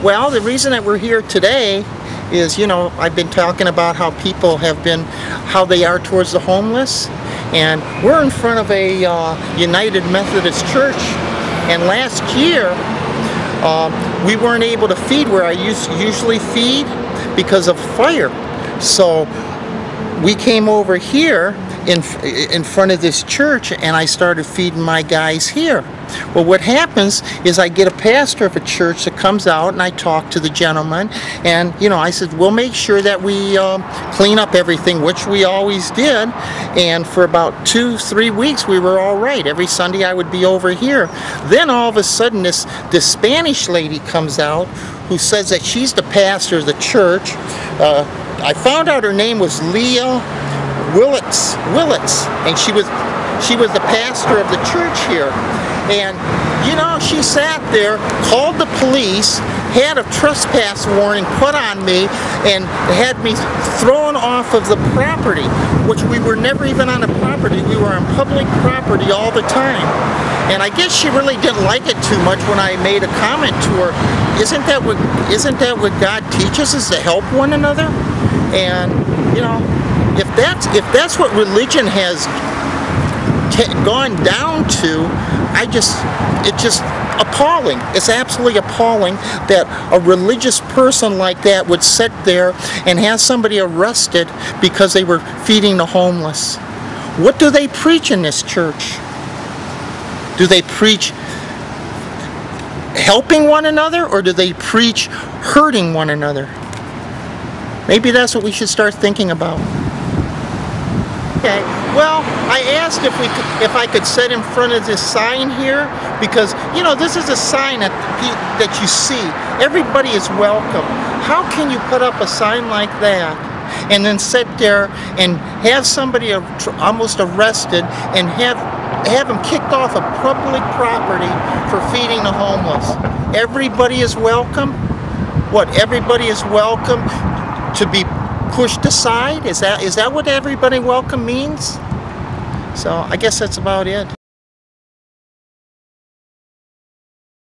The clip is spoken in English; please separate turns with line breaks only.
Well, the reason that we're here today is, you know, I've been talking about how people have been, how they are towards the homeless, and we're in front of a United Methodist church, and last year we weren't able to feed where I usually feed because of fire. So we came over here in front of this church, and I started feeding my guys here. Well, what happens is I get a pastor of a church that comes out, and I talk to the gentleman, and you know, I said, we'll make sure that we clean up everything, which we always did. And for about 2-3 weeks we were all right. Every Sunday I would be over here. Then all of a sudden this Spanish lady comes out who says that she's the pastor of the church. I found out her name was Leah Willits, and she was the pastor of the church here. And you know, she sat there, called the police, had a trespass warning put on me, and had me thrown off of the property, which we were never even on a property. We were on public property all the time. And I guess she really didn't like it too much when I made a comment to her. Isn't that what God teaches us, to help one another? And you know, if that's what religion has gone down to, it's just appalling. It's absolutely appalling that a religious person like that would sit there and have somebody arrested because they were feeding the homeless. What do they preach in this church? Do they preach helping one another, or do they preach hurting one another? Maybe that's what we should start thinking about. Okay, well, I asked if I could sit in front of this sign here, because you know, this is a sign that you see. Everybody is welcome. How can you put up a sign like that and then sit there and have somebody almost arrested and have them kicked off of public property for feeding the homeless? Everybody is welcome? What, everybody is welcome to be pushed aside? Is that what everybody welcome means? So I guess that's about it.